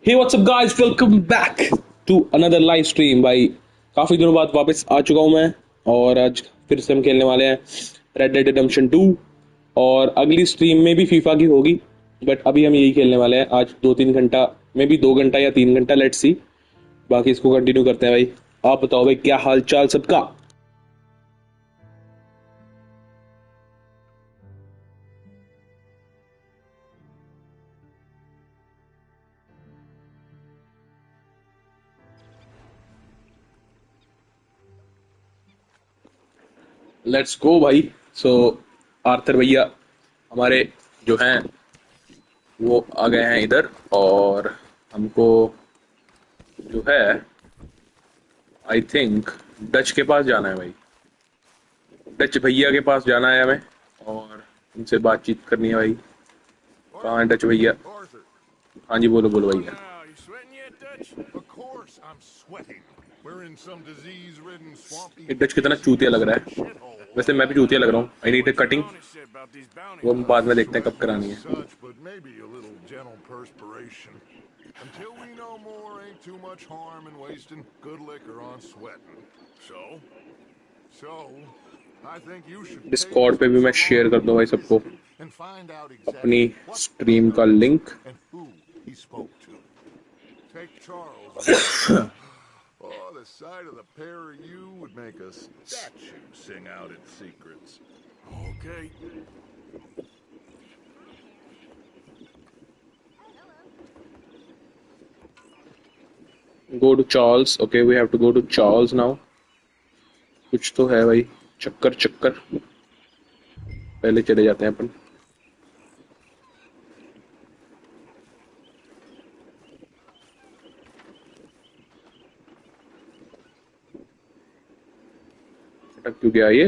Hey what's up guys, welcome back to another live stream. भाई काफी दिनों बाद वापस आ चुका हूं मैं और आज फिर से हम खेलने वाले हैं रेड डेड रिडेम्पशन 2। और अगली स्ट्रीम में भी फीफा की होगी, बट अभी हम यही खेलने वाले हैं। आज 2-3 घंटा में भी 2 घंटा या 3 घंटा, लेट्स सी। बाकी इसको कंटिन्यू करते हैं। भाई आप बताओ भाई, क्या हाल चाल सबका? लेट्स गो भाई। सो आर्थर भैया हमारे जो हैं वो आ गए हैं इधर, और हमको जो है आई थिंक डच के पास जाना है भाई। डच भैया के पास जाना है हमें और उनसे बातचीत करनी है भाई। कहाँ है डच भैया? Arthur. हाँ जी, बोलो बोलो Oh, भैया। now, you sweating yet, Dutch? Of course I'm sweating. We're in some disease-ridden, swampy, ये डच कितना चूतिया लग रहा fecal-scented है। shithole. वैसे मैं भी चूतिया लग रहा हूँ। I need a What's your cutting. bounty say about these bounty वो हम बाद में hunters? देखते हैं कब Sweating करानी as है। such, but maybe a little gentle perspiration. Until we know more, ain't too much harm in wasting good liquor on sweating. So, I think you should pay Discord us पे भी मैं some share कर honor दूँ and भाई a सबको visit and find out अपनी exactly what stream का Arthur link. and who he spoke to. Take Charles with us. Oh, the sight of the pair of you would make a statue sing out its secrets. Okay. Go to Charles. Okay, we have to go to Charles now. कुछ तो है भाई, चक्कर चक्कर। पहले चले जाते हैं अपन। अटक क्यों गया ये?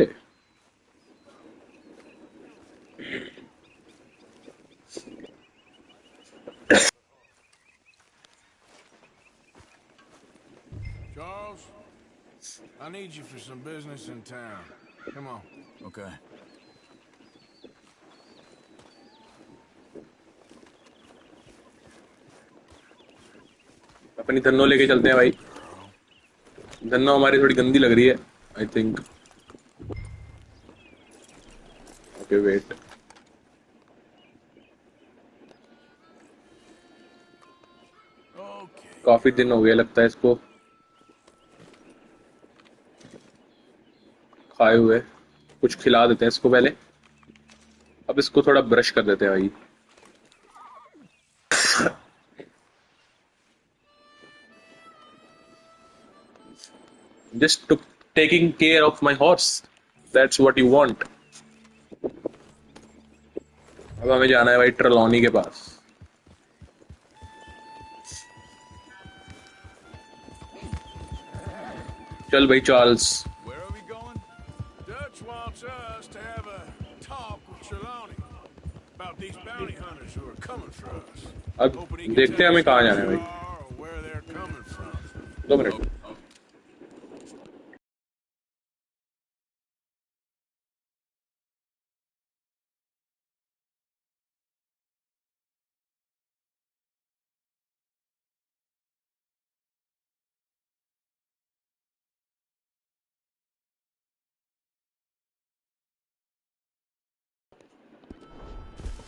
Charles, I need you for some business in town. Come on. Okay. अपनी धन्नो लेके चलते हैं भाई। धन्नो हमारी थोड़ी गंदी लग रही है I think. Okay wait, Okay, काफी दिन हो girl. गए लगता है इसको खाए हुए। कुछ खिला देते हैं इसको पहले। अब इसको थोड़ा ब्रश कर देते हैं भाई। Just taking care of my horse, that's what you want. अब हमें जाना है भाई ट्रलॉनी के पास। चल भाई Charles. Where are we going? Dutch wants us to have a talk with Trelawney about these bounty hunters who are coming for us. अब Hoping he can देखते हैं tell हमें us कहाँ who जाना they है भाई। are or where they're coming from. 2 minute.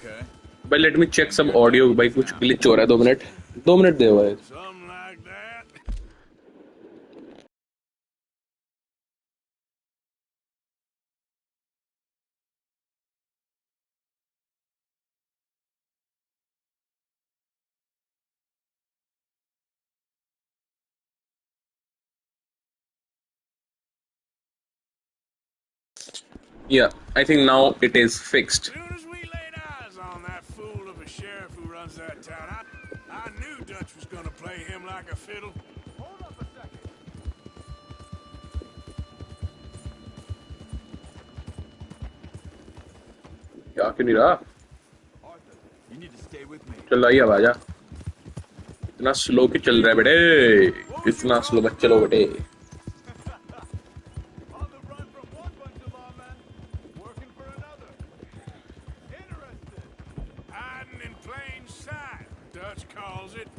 Okay. भाई let me check And some you're audio. Deputy भाई कुछ now. ग्लिच हो रहा है। 2 मिनट, 2 मिनट दे भाई। Something like that. या I think now it is fixed. Soon as we laid eyes on that fool of a sheriff who runs that town, I knew Dutch was gonna play him like a fiddle. Hold up a second. क्या क्यों नहीं रहा? Arthur, you need to stay with me. चल भाई अब आजा। इतना slow क्यों चल रहा है बेटे? इतना स्लो मत चलो बेटे। On the run from one bunch of lawmen, working for another. Interested. Hiding in plain sight, Dutch calls it.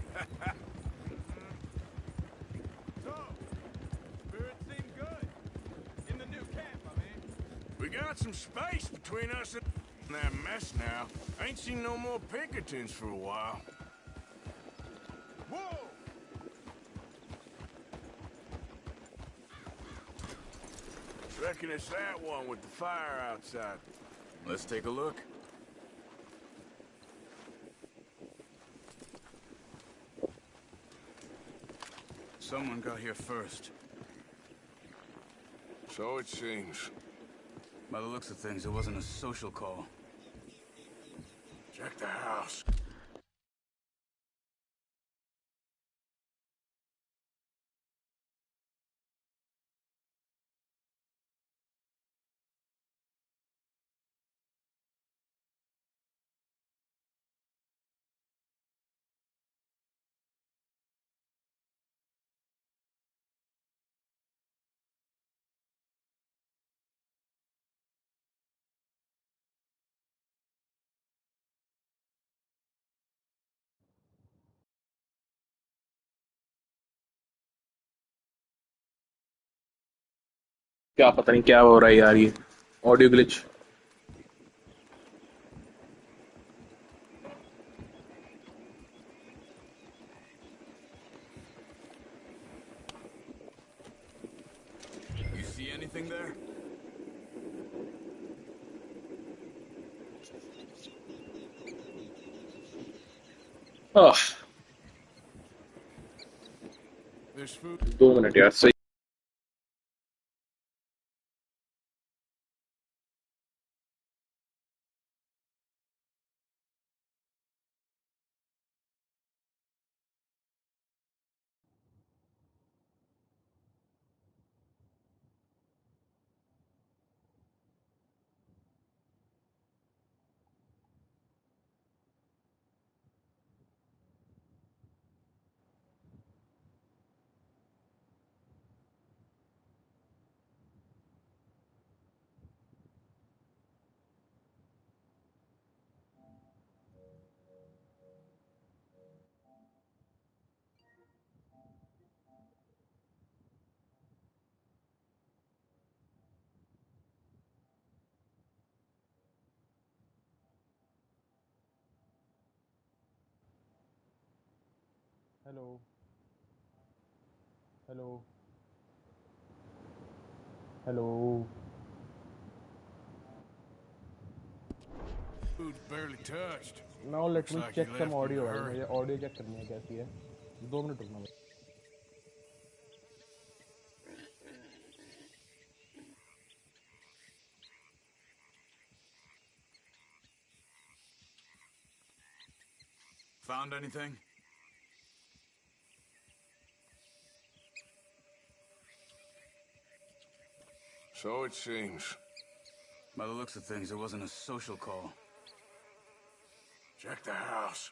got some space between us and that mess now. Ain't seen no more Pinkertons for a while. Whoa! Reckon it's that one with the fire outside. Let's take a look. Someone got here first. So it seems. By the looks of things, it wasn't a social call. Check the house. क्या पता नहीं क्या हो रहा है यार, ये audio glitch. You see anything there? Ah, There's food. 2 minute यार, सही। Hello hello hello. Food barely touched. Now let Looks me like you check some left in audio a भाई, hurry. मुझे ऑडियो चेक करनी है कैसी है। 2 minute रुकना भाई। Found anything? So it seems. By the looks of things, it wasn't a social call. Check the house.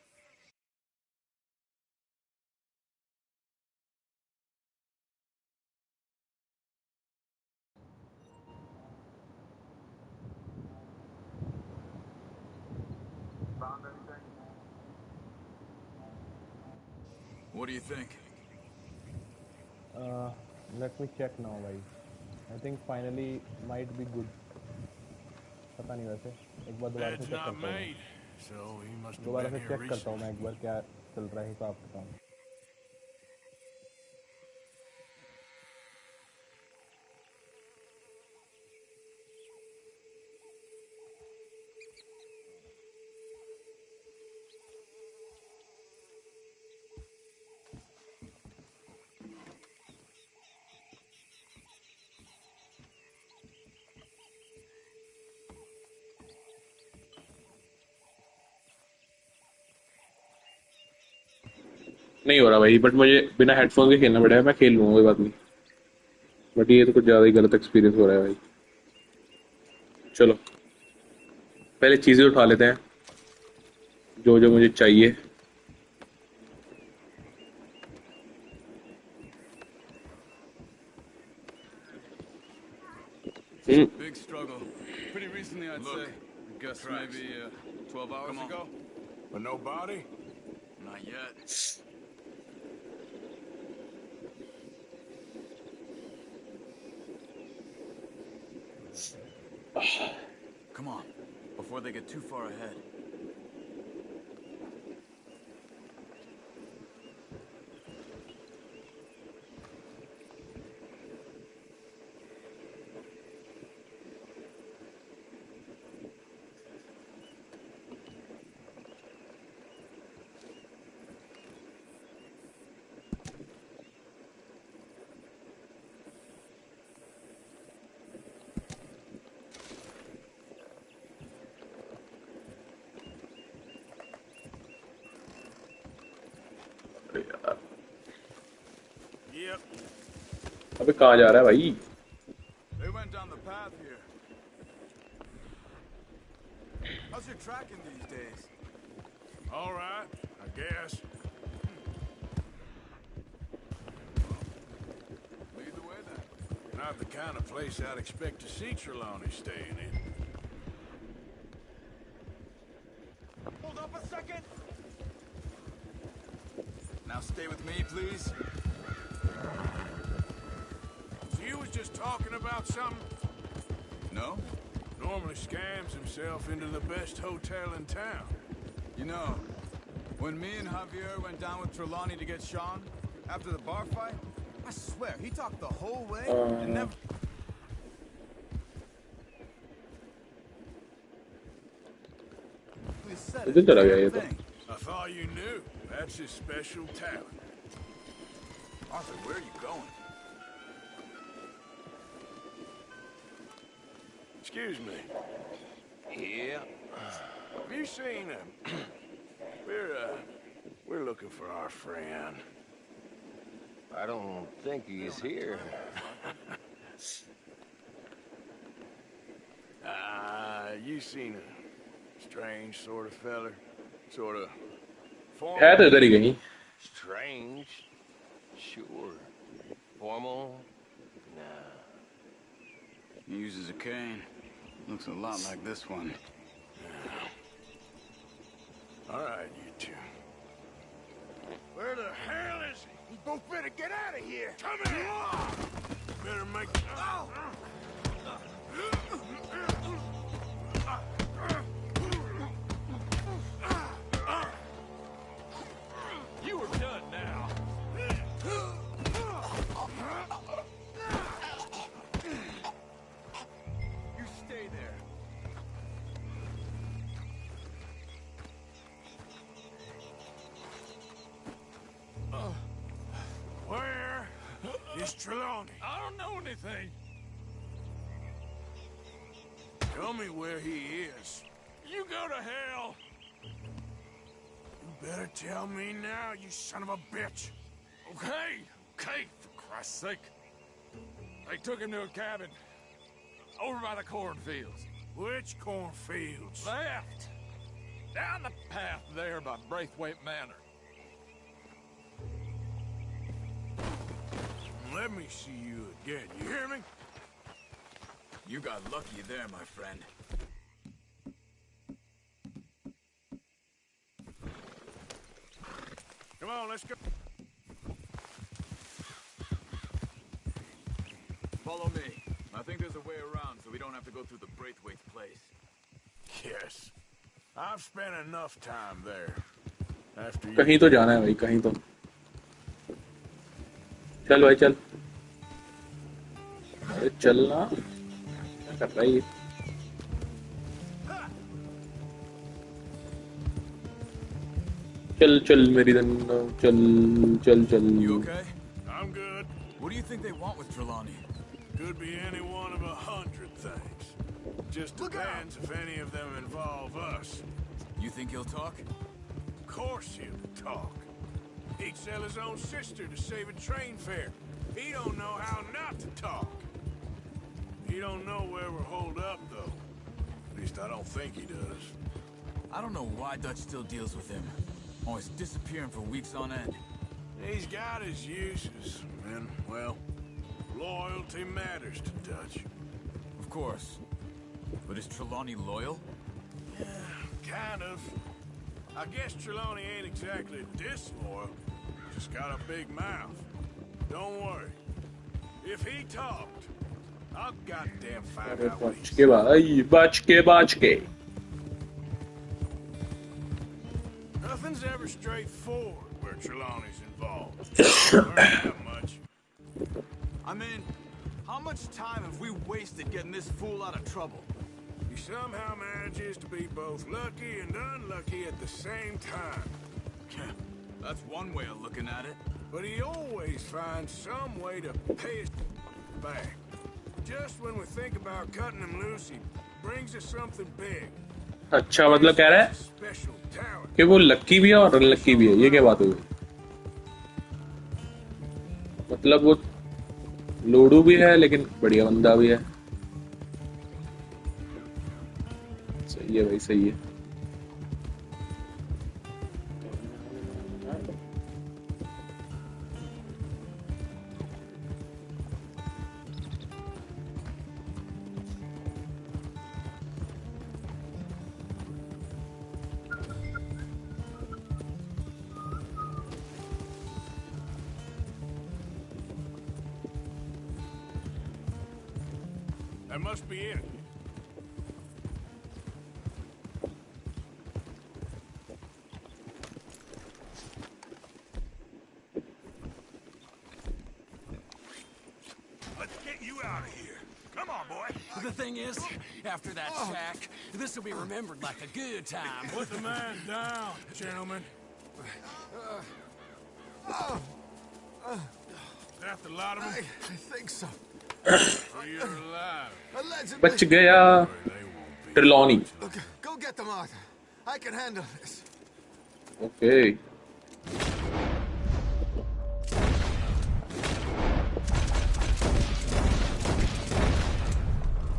Found anything? What do you think? Let me check now भाई। I think finally might be good. पता नहीं, वैसे एक बार दोबारा से Bed's check not करता हूँ मैं। made, so he must have दोबारा been से here चेक करता हूँ recently. मैं एक बार क्या चल रहा है हिसाब किताब। नहीं हो रहा भाई, बट मुझे बिना हेडफोन के खेलना पड़ेगा। मैं खेल लूंगा, कोई बात नहीं। बट ये तो कुछ ज्यादा ही गलत एक्सपीरियंस हो रहा है भाई। चलो पहले चीजें उठा लेते हैं जो जो मुझे चाहिए। हम्म। Big struggle. Pretty recently, I'd say. I guess maybe 12 hours ago. But no body? Not yet. Come on, before they get too far ahead. अरे यार, Yep, अबे कहाँ जा रहा है भाई? They went down the path here. How's your tracking these days? all right, I guess. Lead the way then. Not the kind of place I'd expect to see Trelawney staying in. Hold up a second. Now stay with me, please. So you was just talking about something? No? Normally scams himself into the best hotel in town. You know, when me and Javier went down with Trelawney to get Sean, after the bar fight, I swear, he talked the whole way and never... He said इधर चला गया ये a तो. thing. I thought you knew. That's his special talent. Arthur, where are you going? Excuse me. Yeah, Have you seen him? We're looking for our friend. I don't think he's here. You seen a strange sort of feller? Sort of है तो formal? इधर ही कहीं. Strange. Sure. Formal? Nah. He uses a cane. Looks a lot like this one. All right, you two. Where the hell is he? We both better get out of here. Come here. Better make. You are done now. You stay there. Where is Trelawney? I don't know anything. Tell me where he is. You go to hell. You better tell me now, you son of a bitch. Okay, for Christ's sake. They took him to a cabin over by the cornfields. Which cornfields? Left. Down the path there by Braithwaite Manor. Let me see you again, you hear me? You got lucky there, my friend. Come on, let's go. Follow me. I think there's a way around so we don't have to go through the Braithwaite's place. Yes. I've spent enough time there. After you... कहीं तो जाना है भाई, कहीं तो. चल भाई चल. अरे चलना. क्या कर रहा है ये? चल चल मेरी धन. चल चल चल. You okay? I'm good. What do you think they want with Trelawney? Could be any one of 100 things. Just depends if any of them involve us. You think he'll talk? Of course he'll talk. He'd sell his own sister to save a train fare. He don't know how not to talk. He don't know where we're holed up, though. At least I don't think he does. I don't know why Dutch still deals with him. Always disappearing for weeks on end. He's got his uses, and, well, loyalty matters to Dutch. Of course. But is Trelawney loyal? Kind of. I guess Trelawney ain't exactly disloyal. Just got a big mouth. Don't worry. If he talked, I'll goddamn find अरे out what बच he's के भाई, बच के. Nothing's ever straightforward where Trelawney's involved. Learned that much. I mean, how much time have we wasted getting this fool out of trouble? He somehow manages to be both lucky and unlucky at the same time. That's one way of looking at it. But he always finds some way to pay us back. Just when we think about cutting him loose, he brings us something big. अच्छा मतलब कह रहा है Special talent. कि वो लक्की भी है और अनलक्की भी है, ये क्या बात हुई? मतलब वो लोडू भी है लेकिन बढ़िया बंदा भी है. सही है भाई, सही है. That must be it. Let's get you out of here. Come on, boy. The thing is, after that shack, this will be remembered like a good time. Put the man down, gentlemen. That's a lot of them. I think so. So you're alive. Allegedly. बच गया Trelawny. Okay, go get them, Arthur. I can handle this. Okay.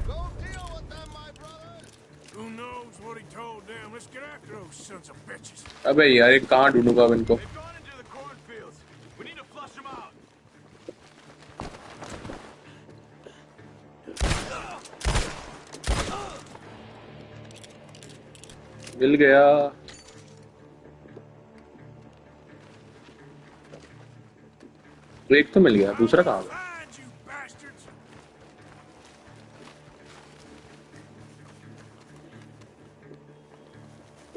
Go deal with them, my brother. Who knows what he told them? Let's get after those sons of bitches. अबे यार, ये कहाँ ढूंढूंगा अब इनको? They've gone into the cornfields. We need to flush them out. मिल गया. तो एक तो मिल गया, दूसरा कहाँ गया? Find you bastards.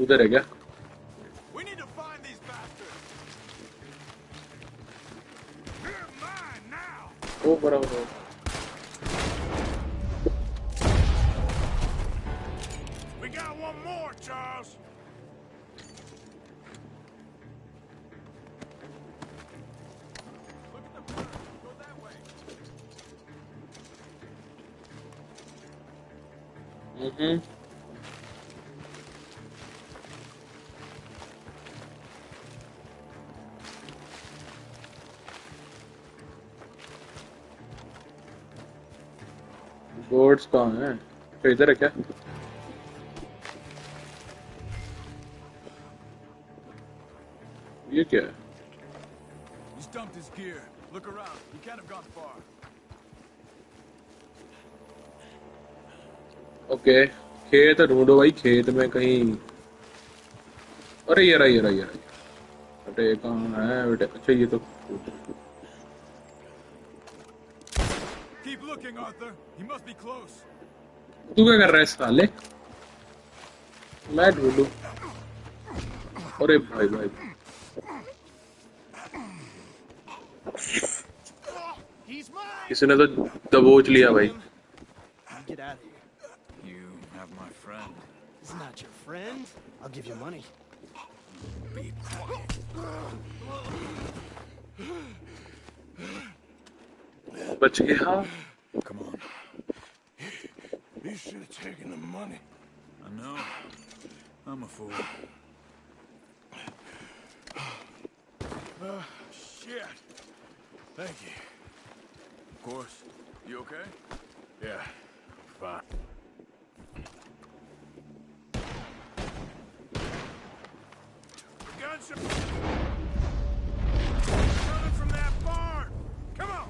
उधर है क्या? We need to find these bastards. You're mine now. ओ बराबर. We got one more, Charles. Look at the bird. Go that way. Hmm. Boards कहाँ हैं? तो इधर है क्या? ये क्या है? He's dumped his gear. Look around. He can't have gone far. Okay, खेत ढूंढो भाई, खेत में कहीं. अरे ये रहा, ये रहा, ये रहा. बेटे कहाँ है बेटे? अच्छा ये तो. Keep looking, Arthur. He must be close. तू क्या कर रहा है साले? मैं ढूंढूं. अरे भाई भाई. किसी ने तो दबोच लिया भाई. Get out of here. You have my friend. He's not your friend. I'll give you money. Be quiet. बच गया. Come on. You should have taken the money. I know. I'm a fool. Shit. Thank you. Of course. You okay? Yeah, fine. Guns are coming from that barn. Come on.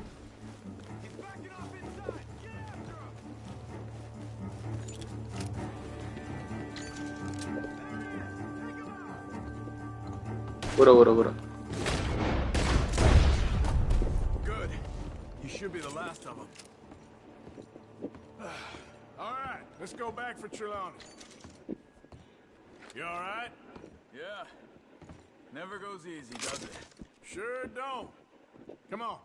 He's backing off inside. Get after him. बुरा बुरा बुरा. Good. You should be the last of them. All right, let's go back for Trelawney. You all right? Yeah. Never goes easy, does it? Sure don't. Come on.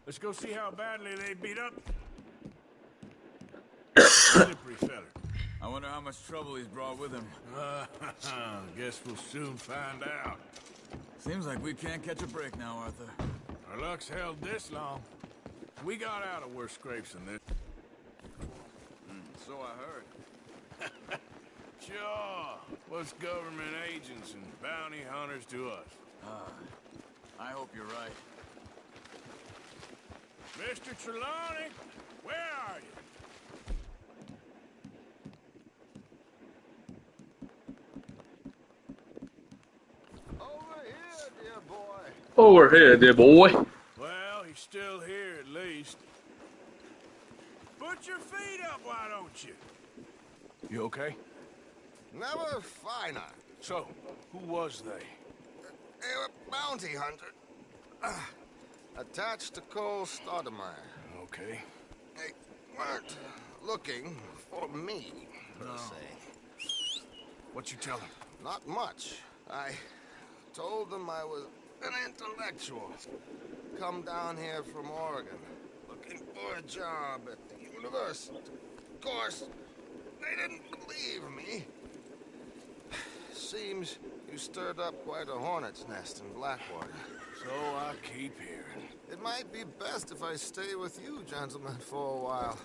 Let's go see how badly they beat up. Slippery feller. I wonder how much trouble he's brought with him. Guess we'll soon find out. Seems like we can't catch a break now, Arthur. Our luck's held this long. We got out of worse scrapes than this. So I heard. Sure. What's government agents and bounty hunters to us? I hope you're right. Mr. Trelawney, where are you? Over here, dear boy. Over here, dear boy. Well, he's still here at least. Put your feet up, why don't you? You okay? Never finer. So, who was they? They were bounty hunter. Attached to Cole Stoudemire. Okay. They weren't looking for me, per se. What you tell him? Not much. I told them I was an intellectual. Come down here from Oregon, looking for a job at the university. Of course, they didn't believe me. Seems you stirred up quite a hornet's nest in Blackwater. So I keep hearing. It might be best if I stay with you, gentlemen, for a while.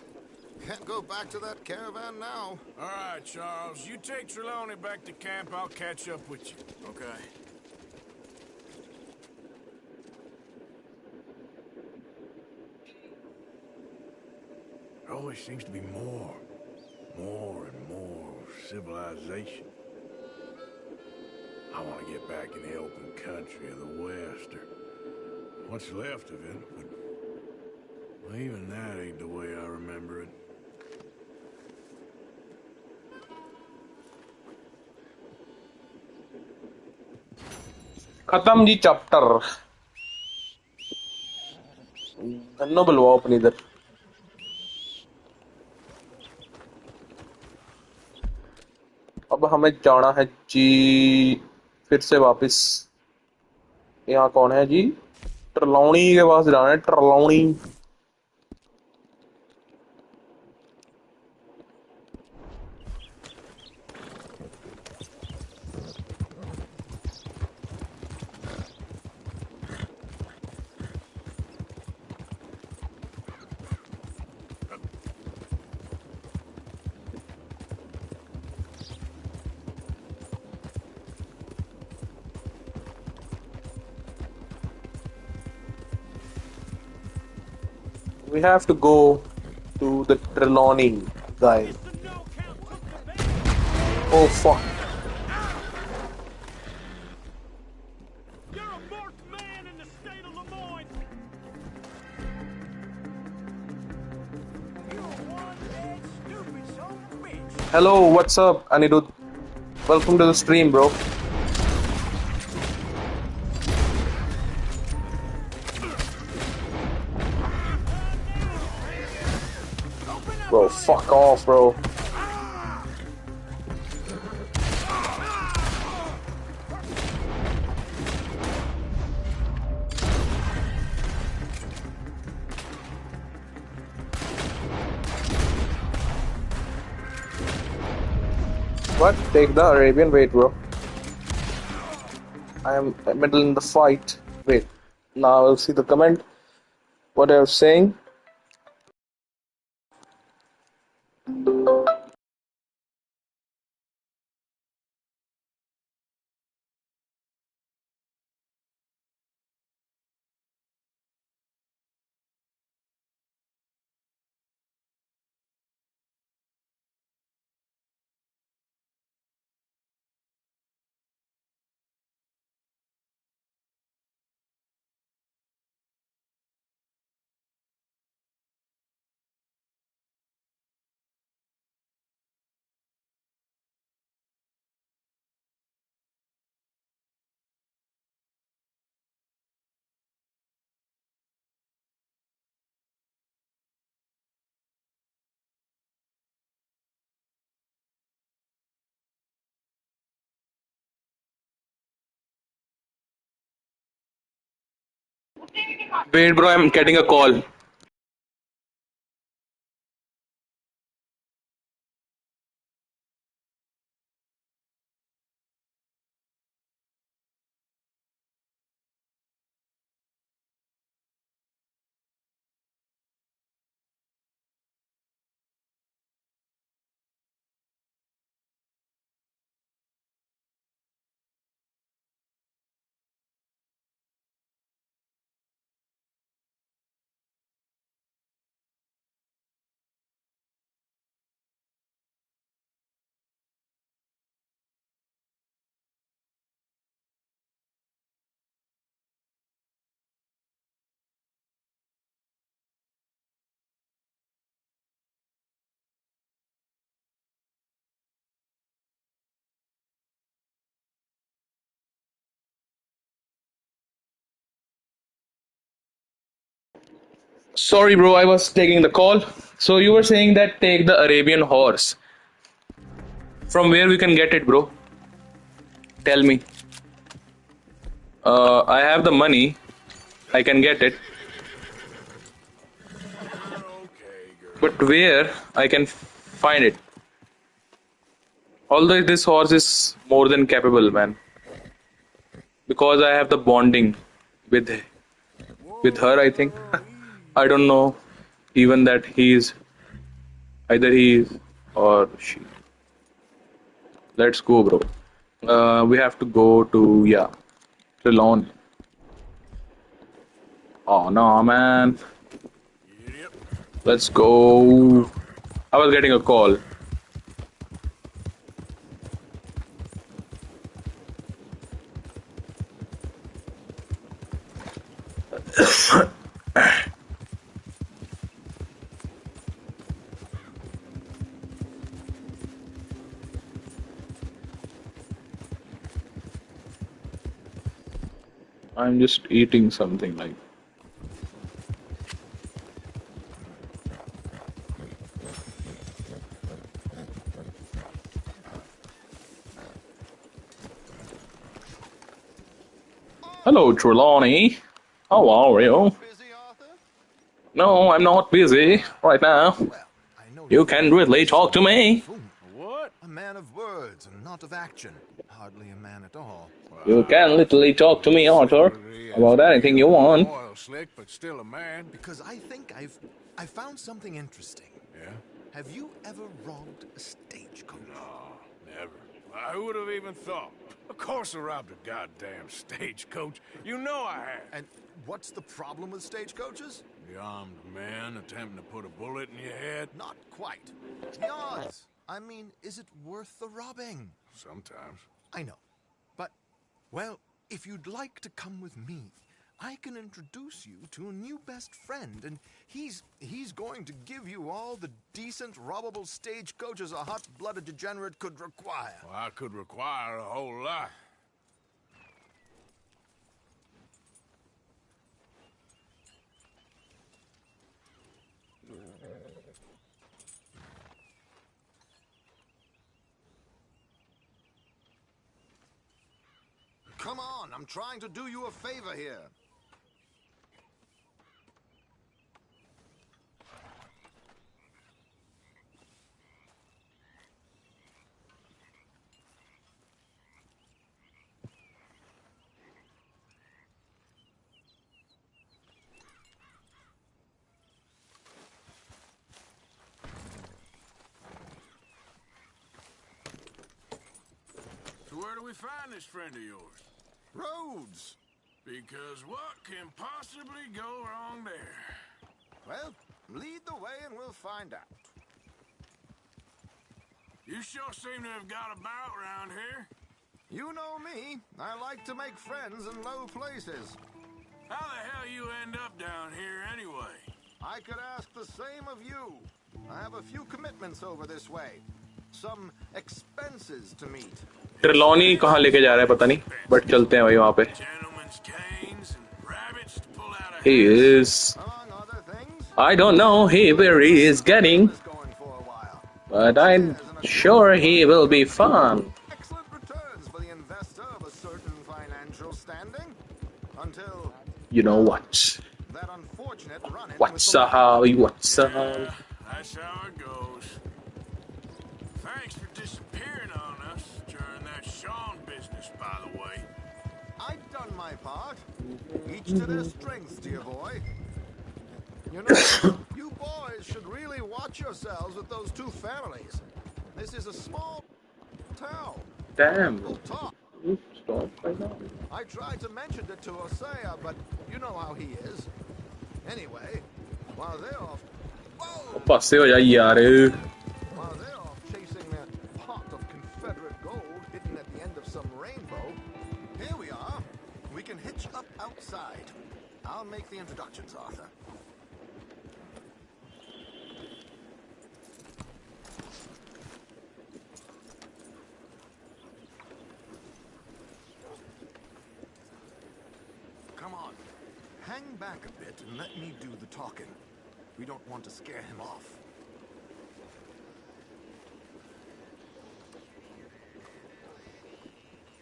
Can't go back to that caravan now. All right, Charles. You take Trelawney back to camp. I'll catch up with you. Okay. There always seems to be more and more civilization. I want to get back in the open country of the West, or what's left of it, but well, even that ain't the way I remember it. खत्म जी chapter Dhanno बुलवाओ अपनी इधर अब हमें जाना है जी फिर से वापस यहाँ कौन है जी ट्रलौनी के पास जाना है ट्रलौनी We have to go to the Trelawney guy. Oh fuck. You're a marked man in the state of Lemoyne. You're one dead stupid son of a bitch. Hello, what's up, Anirudh? Welcome to the stream, bro. Bro, fuck off, bro. What? Take the Arabian? Wait, bro. I am middle in the fight. Wait. Now I'll see the comment. What I was saying. Wait, bro, I'm getting a call. Sorry, bro, I was taking the call. So you were saying that take the Arabian horse. From where we can get it, bro? Tell me. I have the money. I can get it. You're okay, girl. But where I can find it? Although this horse is more than capable, man. Because I have the bonding with her, I think. I don't know even that either he is or she. Let's go, bro. We have to go to, yeah, Trelawney. Oh no, man. Yep. Let's go. I was getting a call. I'm just eating something like. Hello, Trelawney. How are you? Busy, Arthur? No, I'm not busy right now. Well, I know You can really talk to me. What? A man of words and not of action. Hardly a man at all. You can literally talk to me, Arthur, about anything you want. Oil slick, but still a man. Because I think I found something interesting. Yeah? Have you ever robbed a stagecoach? No, never. Who would have even thought? Of course I robbed a goddamn stagecoach. You know I have. And what's the problem with stagecoaches? The armed man attempting to put a bullet in your head? Not quite. The odds. I mean, is it worth the robbing? Sometimes. I know. But, well, if you'd like to come with me, I can introduce you to a new best friend, and he's going to give you all the decent, robbable stagecoaches a hot-blooded degenerate could require. Well, I could require a whole lot. Come on, I'm trying to do you a favor here. So where do we find this friend of yours? Roads. Because what can possibly go wrong there? Well, lead the way and we'll find out. You sure seem to have got about around here. You know me. I like to make friends in low places. How the hell you end up down here anyway? I could ask the same of you. I have a few commitments over this way. Some expenses to meet. ट्रेलॉनी कहाँ लेके जा रहा है पता नहीं, but चलते हैं भाई वहाँ पे. Gentlemen's canes and rabbits to pull out a He is. Among other things, I don't know where he is getting, is going for a while. but I'm sure he will be fun. Excellent returns for the investor of a certain financial standing. Until You know what? That unfortunate run-in with What's the up? lady. What's up? Yeah, that's how it goes. Thanks for disappearing on us during that Sean business, by the way. I've done my part. Each to their strengths, dear boy. You know, you boys should really watch yourselves with those two families. This is a small town. Damn. People talk. Oops, stop right now. I tried to mention it to Osea, but you know how he is. Anyway, while they're off... Whoa! पासे हो जाइए यार. While they're off chasing that pot of Confederate gold hidden at the end of some rainbow, here we are. We can hitch up outside. I'll make the introductions, Arthur. Come on. Hang back a bit and let me do the talking. We don't want to scare him off.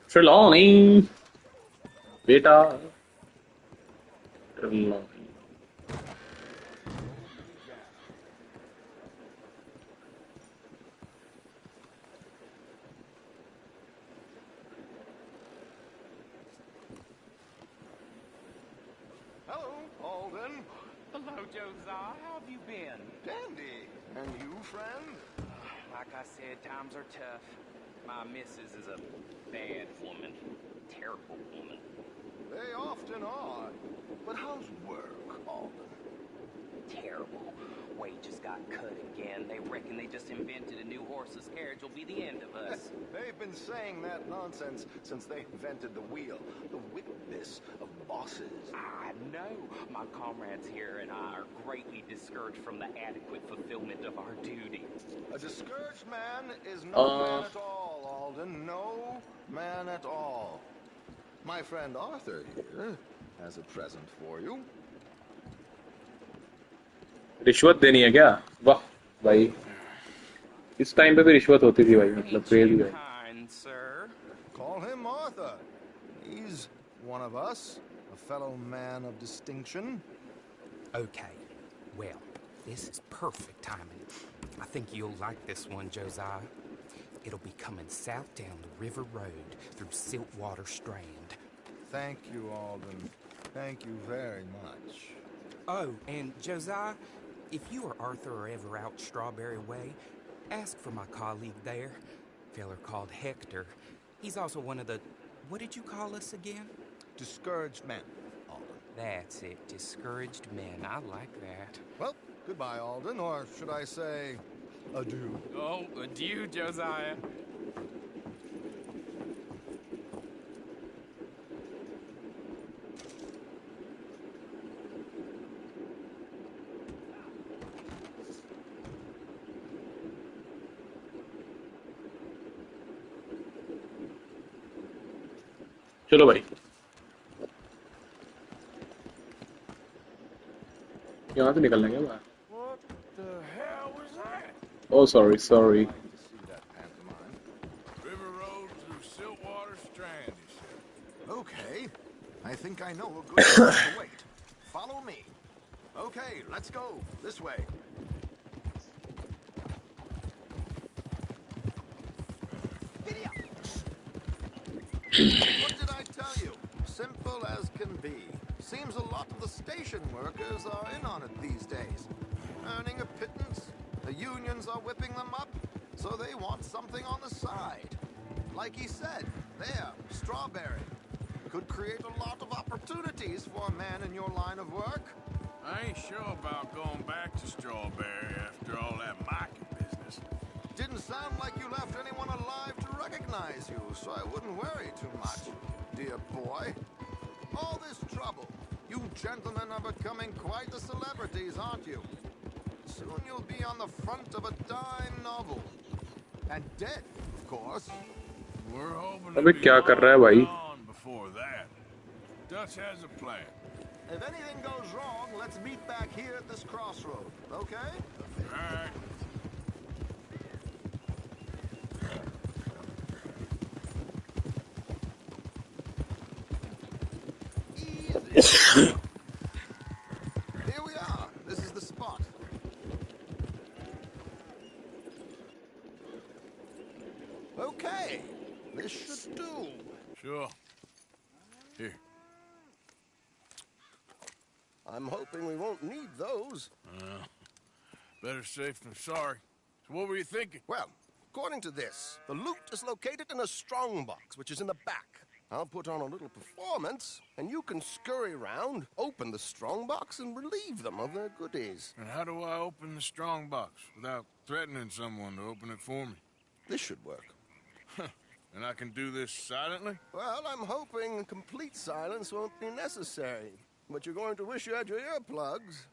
Trelawney. Beta. Trelawney. Hello, Alden. Hello, Josiah. How have you been? Dandy. And you, friend? Like I said, times are tough. My missus is a bad woman. Terrible woman. They often are. But how's work, Alden? Terrible. Wages got cut again. They reckon they just invented a new horseless carriage will be the end of us. They've been saying that nonsense since they invented the wheel. The witness of bosses. I know. My comrades here and I are greatly discouraged from the adequate fulfillment of our duty. A discouraged man is no man at all, Alden. No man at all. My friend Arthur here has a present for you. रिश्वत देनी है क्या? वाह भाई. इस time पे भी रिश्वत होती थी भाई. मतलब क्रेजी भाई. Kind, sir. Call him Arthur. He's one of us, a fellow man of distinction. Okay, well, this is perfect timing. I think you'll like this one, Josiah. It'll be coming south down the River Road through Siltwater Strand. Thank you, Alden. Thank you very much. Oh, and Josiah, if you or Arthur are ever out Strawberry Way, ask for my colleague there, a feller called Hector. He's also one of the... What did you call us again? Discouraged men, Alden. That's it, discouraged men. I like that. Well, goodbye, Alden, or should I say, adieu. Oh, adieu, Josiah. चलो भाई. यहाँ से निकलना क्या बाहर? What the hell was that? Oh, sorry. To see that pantomime. River Road through Siltwater Strand, he said. Okay, I think I know a good place to wait. Follow me. Okay, let's go. This way. Giddy up. What did I tell you? Simple as can be. Seems a lot of the station workers are in on it these days. Earning a pittance. The unions are whipping them up, so they want something on the side. Like he said, there, Strawberry. Could create a lot of opportunities for a man in your line of work. I ain't sure about going back to Strawberry after all that market business. Didn't sound like you left anyone alive to recognize you, so I wouldn't worry too much, dear boy. All this trouble. You gentlemen are becoming quite the celebrities, aren't you? Soon you'll be on the front of a dime novel. And dead, of course. We're hoping अबे to be क्या कर रहा है भाई? on before that. Dutch has a plan. If anything goes wrong, let's meet back here at this crossroad, okay? All right. Easy. Okay, this should do. Sure. Here. I'm hoping we won't need those. Better safe than sorry. So what were you thinking? Well, according to this, the loot is located in a strongbox, which is in the back. I'll put on a little performance, and you can scurry around, open the strongbox, and relieve them of their goodies. And how do I open the strong box without threatening someone to open it for me? This should work. And I can do this silently? Well, I'm hoping complete silence won't be necessary. But you're going to wish you had your earplugs.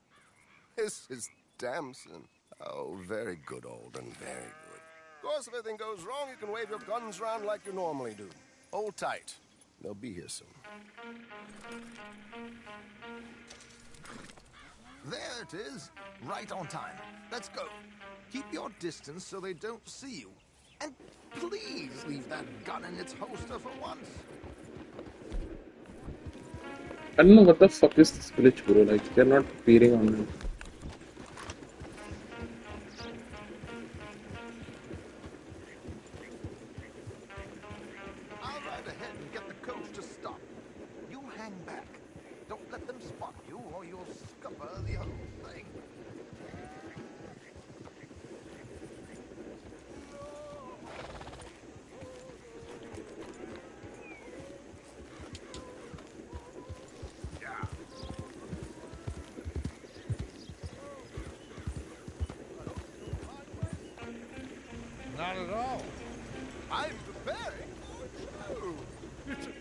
This is Damson. Oh, very good, Alden, very good. Of course, if anything goes wrong, you can wave your guns around like you normally do. Hold tight. They'll be here soon. There it is. Right on time. Let's go. Keep your distance so they don't see you. And please leave that gun in its holster for once. I don't know what the fuck is this glitch, bro. Like, they're not appearing on me. I'll ride ahead and get the coach to stop. You hang back. Don't let them spot you or you'll scupper the whole thing. Not at all. I'm preparing for a show.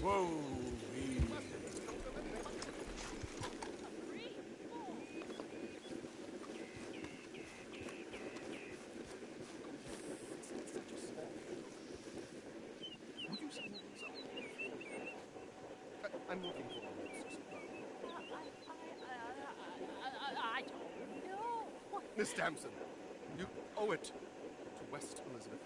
Whoa. I'm looking for I don't know. Miss Damson, you owe it to West Elizabeth.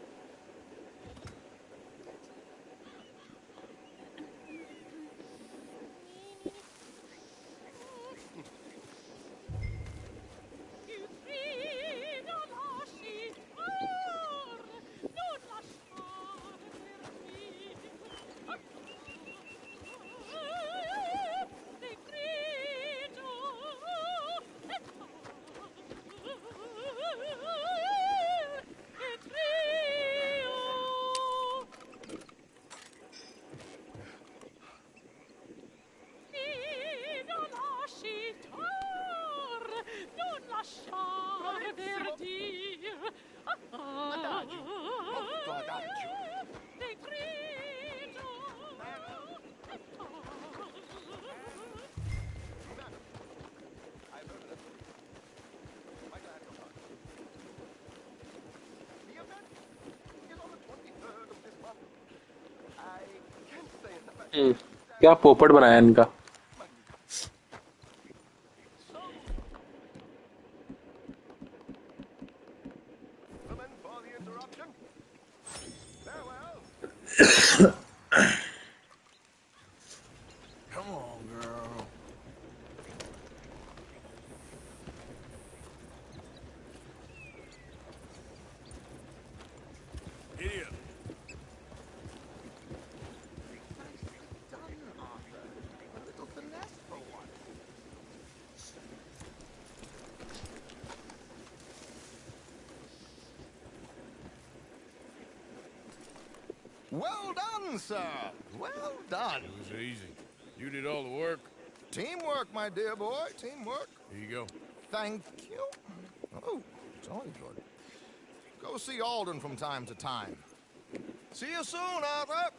क्या पोपट बनाया इनका Come on, girl. Giddy up. Well done, sir. Well done. It was easy. You did all the work. Teamwork, my dear boy. Teamwork. Here you go. thank you. Oh, jolly good. Go see Alden from time to time. See you soon, Arthur.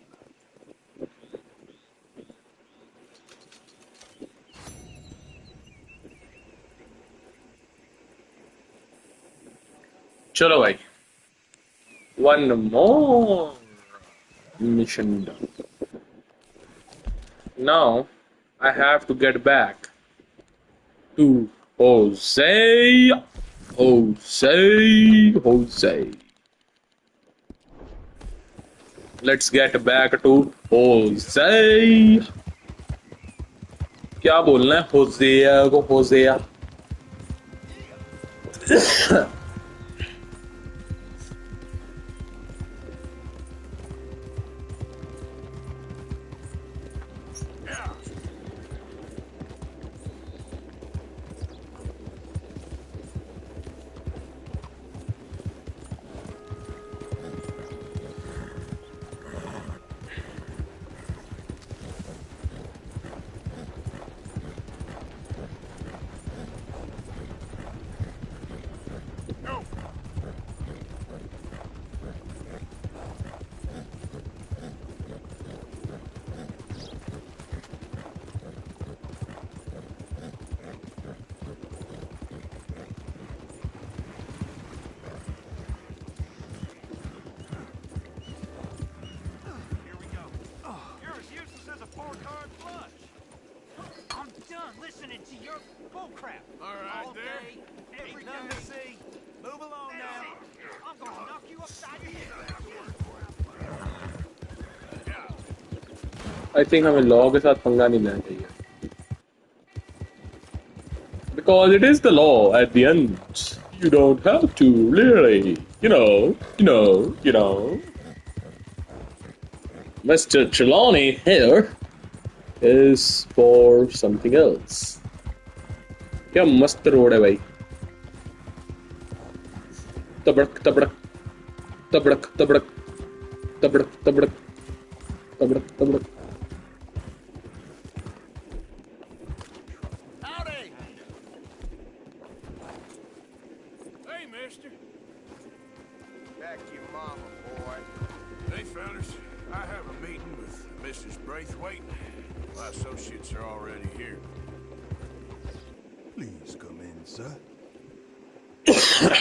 चलो भाई, one more mission done. Now I have to get back to Jose. Jose. Let's get back to Jose. क्या बोलना है होसेया को होसेया Listening to your bullcrap. All right, there. Day, every day. Nothing to see. Move along now. I'm gonna knock you upside your head. I think हमें law के साथ पंगा नहीं लेना चाहिए because it is the law at the end. You don't have to really, you know. Mr. Trelawney here is for something else. क्या मस्त road है भाई तबड़क तबड़क तबड़क तबड़क तबड़क तबड़क तबड़क तबड़क Howdy! Hey, mister. Back to your mama, boy. Hey, fellas. I have a meeting with Mrs. Braithwaite. My associates are already here. Please come in, sir.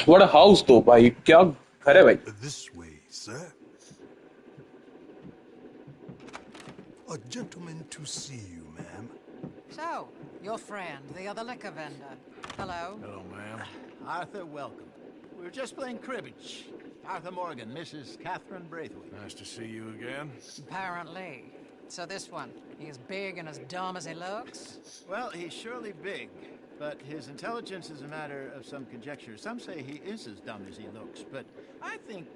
What a house though भाई क्या घर है भाई This way, sir. A gentleman to see you, ma'am. So, your friend, the other liquor vendor. Hello. Hello, ma'am. Arthur, welcome. We were just playing cribbage. Arthur Morgan, Mrs. Catherine Braithwaite. Nice to see you again. Apparently. So this one, he is big and as dumb as he looks? Well, he's surely big, but his intelligence is a matter of some conjecture. Some say he is as dumb as he looks, but I think,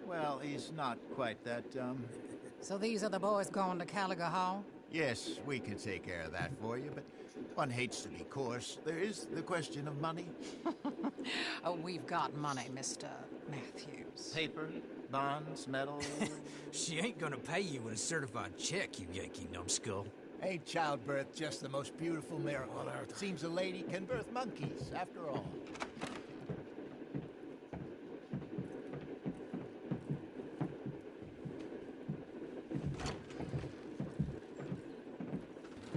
well, he's not quite that dumb. So these are the boys going to Gallagher Hall? Yes, we can take care of that for you, but one hates to be coarse. There is the question of money. Oh, we've got money, Mr. Matthews. Paper, bonds, metal. She ain't gonna pay you in a certified check, you Yankee numbskull. Ain't childbirth just the most beautiful miracle? Seems a lady can birth monkeys, after all.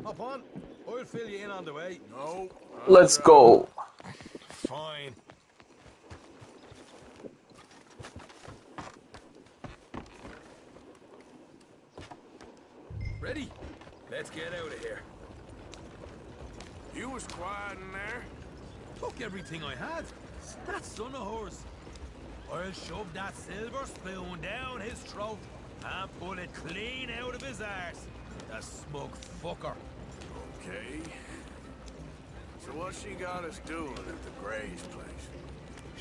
Hop on. I'll fill you in on the way. No. Let's go Fine. Ready? Let's get out of here. You was quiet in there. Took everything I had. That son of hers. I'll shove that silver spoon down his throat and pull it clean out of his arse. The smug fucker. Okay. So what she got us doing at the Gray's place?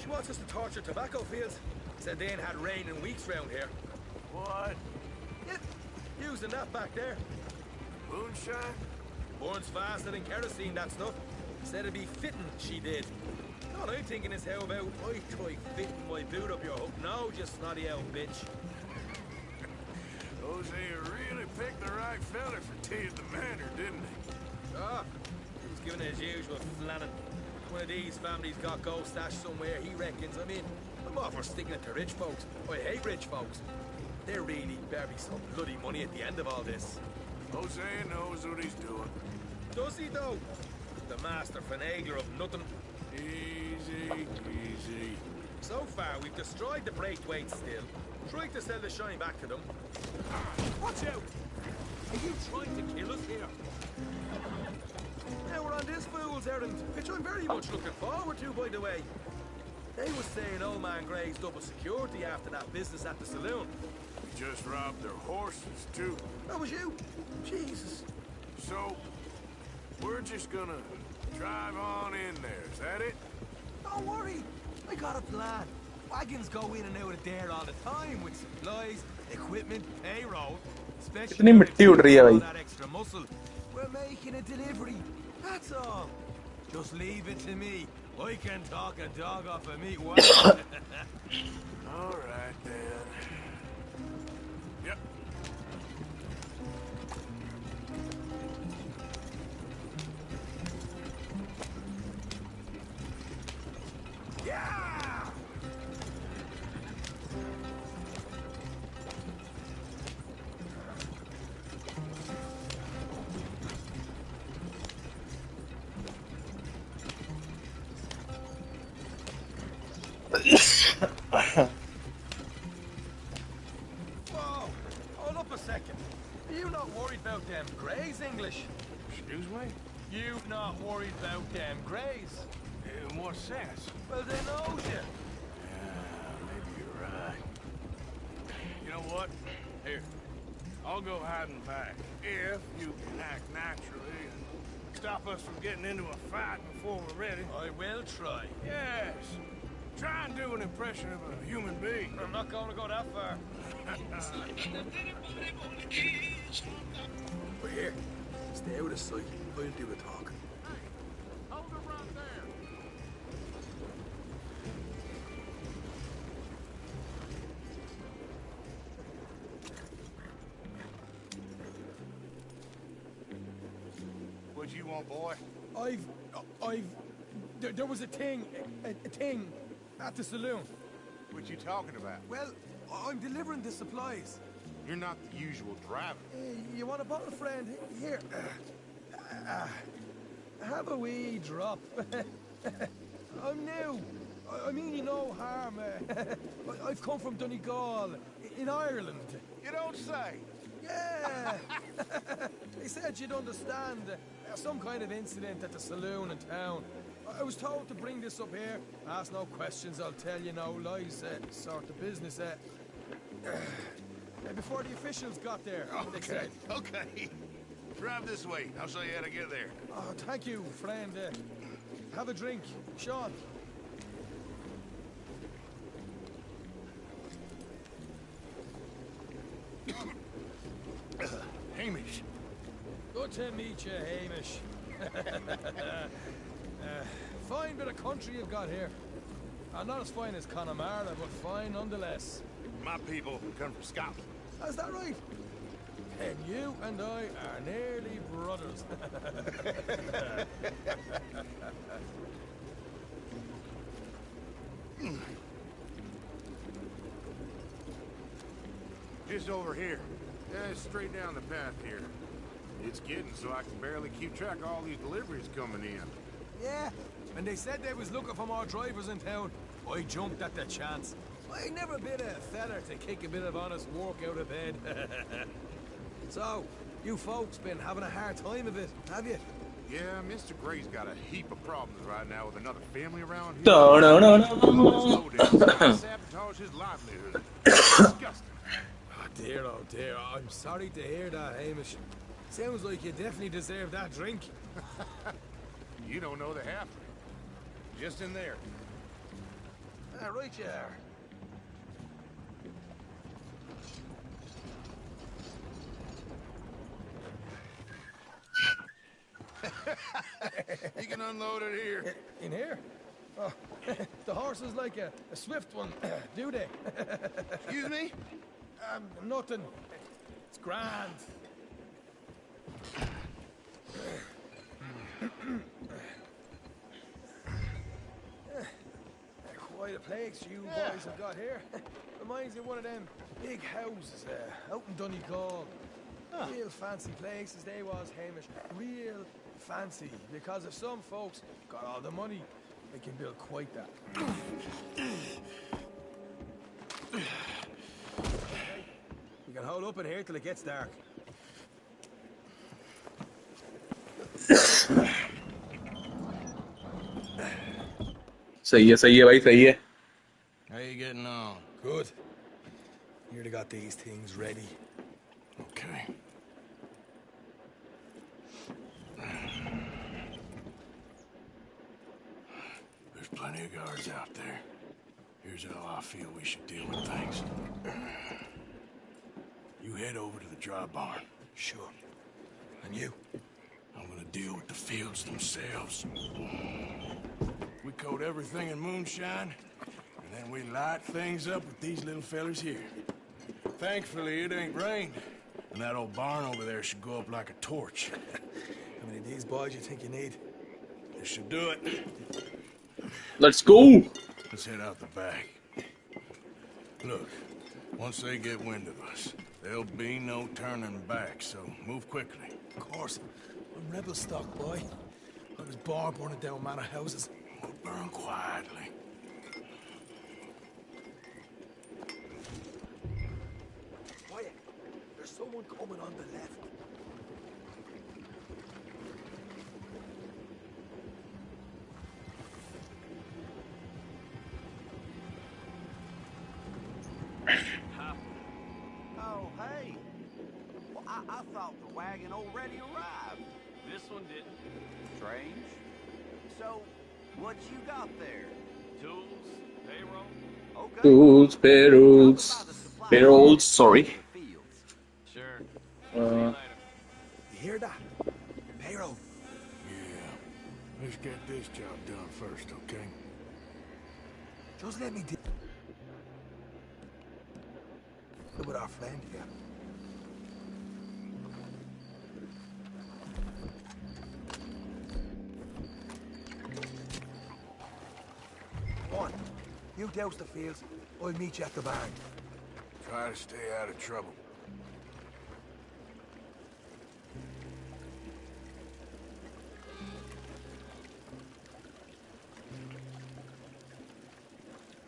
She wants us to torture tobacco fields. Said they ain't had rain in weeks round here. What? Yeah, using that back there. Moonshine? Burns faster than kerosene, that stuff. Said it'd be fitting, she did. All I'm thinking is how about I try fitting my boot up your hook now, you snotty old bitch. Hosea really picked the right fella for tea at the manor, didn't he? Ah, he was giving it his usual flannin. one of these families got gold stashed somewhere, he reckons I'm in. I'm all for sticking it to rich folks. I hate rich folks. There really better be some bloody money at the end of all this. Hosea knows what he's doing. Does he, though? The master finagler of nothing. Easy, easy. So far, we've destroyed the Braithwaite still, tried to sell the shine back to them. Watch out! Are you trying to kill us here? Now we're on this fool's errand, which I'm very much looking forward to, by the way. They were saying old man Gray's double security after that business at the saloon. We just robbed their horses, too. That was you? Jesus. So, we're just gonna drive on in there, is that it? Don't worry, I got a plan. Wagons go in and out of there all the time with supplies, equipment, payroll. कितनी मिट्टी उड़ रही है भाई. That extra muscle. We're making a delivery. That's all. Just leave it to me. I can talk a dog off a meat wagon. All right, then. Yep. Yeah! Whoa! Hold up a second. Are you not worried about them Greys, English? Excuse me? You not worried about them Greys? In what sense? Well, they knows you. Maybe you're right. You know what? Here, I'll go hiding back. If you can act naturally and stop us from getting into a fight before we're ready. I will try. Yes. Try and do an impression of a human being. I'm not going to go that far. But here, stay out of sight. I'll do the talking. Hold her right there. What you want, boy? There was a thing at the saloon. What you talking about? Well, I'm delivering the supplies. You're not the usual driver. You want a bottle, friend? Here. Have a wee drop. I'm new. I mean you no harm. I've come from Donegal, in Ireland. You don't say. Yeah. They said you'd understand. Some kind of incident at the saloon in town. I was told to bring this up here. Ask no questions, I'll tell you no lies. Sort of business. Before the officials got there, they said. Okay. Drive this way. I'll show you how to get there. Oh, thank you, friend. Have a drink. Sean. Hamish. Good to meet you, Hamish. Fine bit of country you've got here. Not as fine as Connemara, but fine nonetheless. My people come from Scotland. Is that right? And you and I are nearly brothers. Just over here. Yeah, straight down the path here. It's getting so I can barely keep track of all these deliveries coming in. Yeah, and they said they was looking for more drivers in town. I jumped at the chance. I never been a feller to kick a bit of honest work out of bed. So, you folks been having a hard time of it, have you? Yeah, Mr. Gray's got a heap of problems right now with another family around here. No. Sabotage his livelihood. Disgusting. Oh dear, I'm sorry to hear that, Hamish. Sounds like you definitely deserve that drink. You don't know the half of it. Just in there. Right you are. You can unload it here. In here? Oh, the horse is like a swift one, do they? Excuse me? Nothing. It's grand. place you boys have got here reminds me of one of them big houses out in Donegal. Real fancy places they was, Hamish. Real fancy. Because if some folks got all the money, they can build quite that. We can hold up in here till it gets dark. सही है भाई सही है. How you getting on? Good. Nearly got these things ready. Okay. There's plenty of guards out there. Here's how I feel we should deal with things. You head over to the dry barn. Sure. And you? I'm gonna deal with the fields themselves. We coat everything in moonshine, and then we light things up with these little fellers here. Thankfully, it ain't rained, and that old barn over there should go up like a torch. How many of these boys you think you need? This should do it. Let's go. Let's head out the back. Look, once they get wind of us, there'll be no turning back, so move quickly. Of course. I'm rebel stock, boy. I was born burning down manor houses. We'll burn quietly. Quiet. There's someone coming on the left. Oh, hey. Well, I thought the wagon already arrived. This one didn't. Strange. So, what you got there? Tools, payroll. Okay. Tools, payrolls. Sorry. Sure. You hear that? Payroll. Yeah. Let's get this job done first, okay? Just let me deal with our friend here. One, you douse the fields. I'll meet you at the barn. Try to stay out of trouble.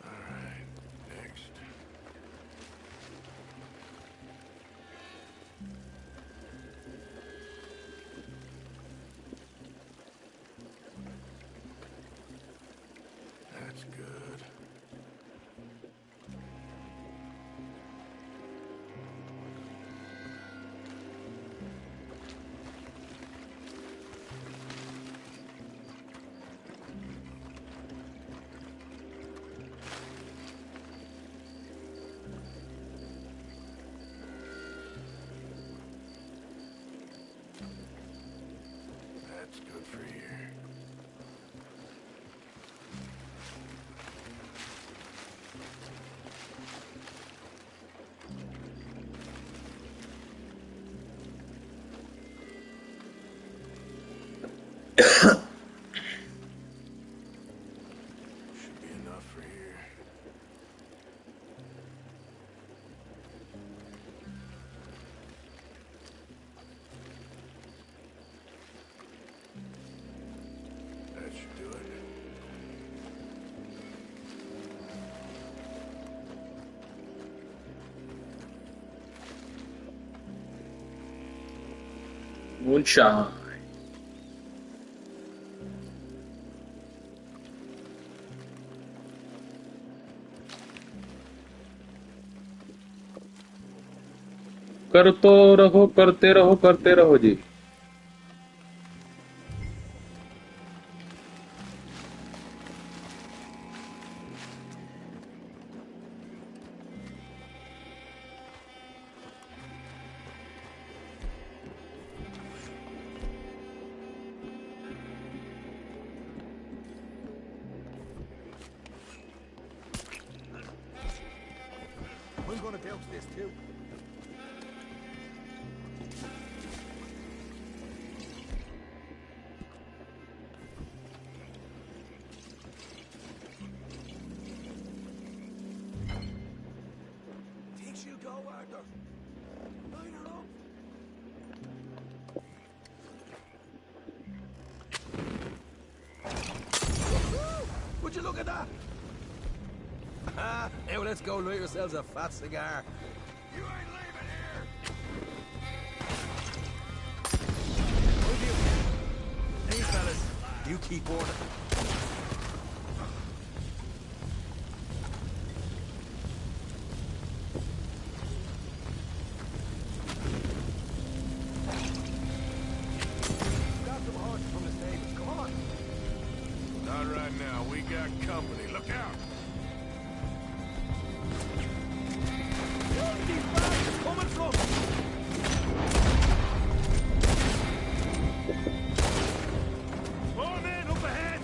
All right, next. That's good. That's good for here. Should be enough for here. That should do it. Moonshine. करते रहो जी. I'm gonna douse this too. you look at that? Now let's go light yourselves a fat cigar. You ain't leaving here! With you. Hey, fellas, you keep order. Grab some horses from the stables, come on. Not right now. We got company. Look out! Where are these bastards coming from? More men up ahead!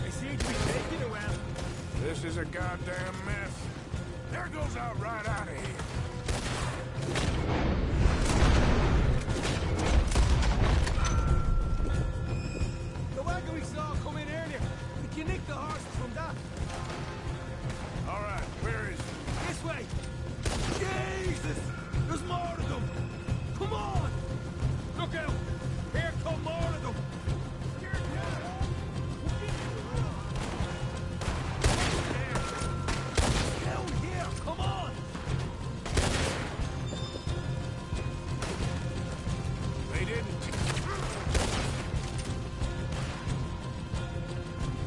They seem to be taking it well. This is a goddamn mess. There goes out right out of here. The wagon we saw come in earlier. We can nick the horses from that. All right, where is it? This way. Jesus! There's more of them. Come on! Look out! Here come more of them. Hell yeah! Come on! They didn't.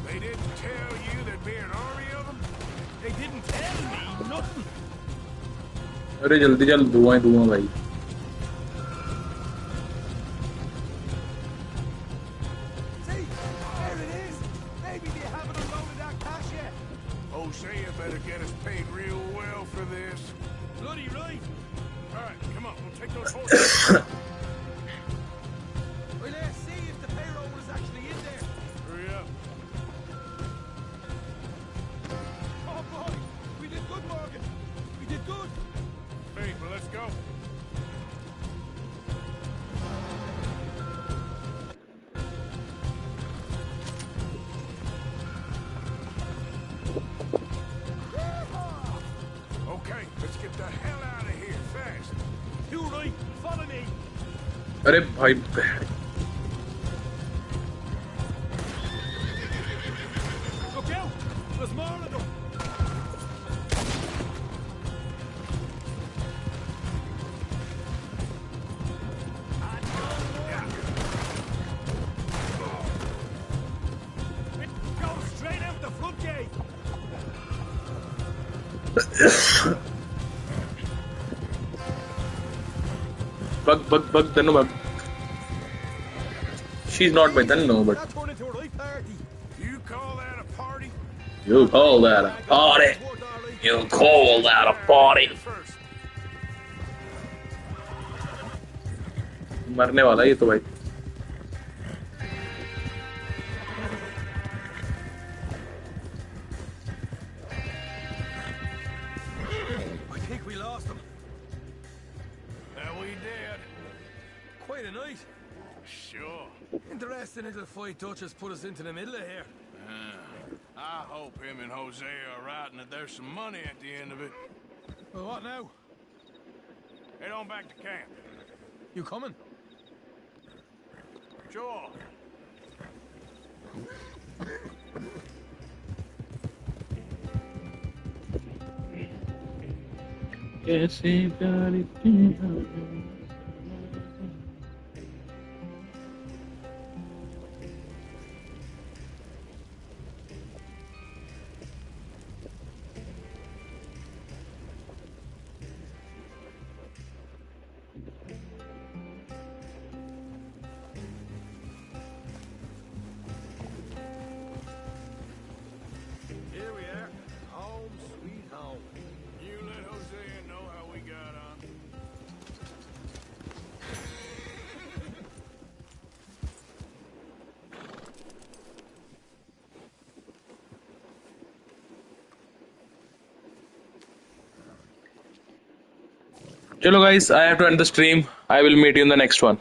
They didn't tell you there'd be an army of them? They didn't tell me nothing. अरे जल्दी चल धुआं धुआं भाई. See? There it is. Maybe they haven't unloaded that cash yet. Hosea better get us paid real well for this. Bloody right. All right, come on, we'll take those horses. Well, let's see if the payroll was actually in there. Hurry up. Oh boy, we did good, Morgan. We did good. Hey, well, let's go. Okay, let's get the hell out of here fast. You right. Follow me. अरे भाई Look out. There's more of them. Go straight out the front gate. bug then no bug. She's not by then no, but That turned into a right party. You call that a party? you call that a party. You call that a party. मरने वाला है ये तो भाई. I think we lost them. That we did. Quite a night. Sure. Interesting little fight Dutch has put us into the middle of here. I hope him and Hosea are right and that there's some money at the end of it. Well, what now? Head on back to camp. You coming? Sure. कैसे प्यार किया Here we are. Home sweet home. You let Hosea know how we got on. चलो guys, I have to end the stream. I will meet you in the next one.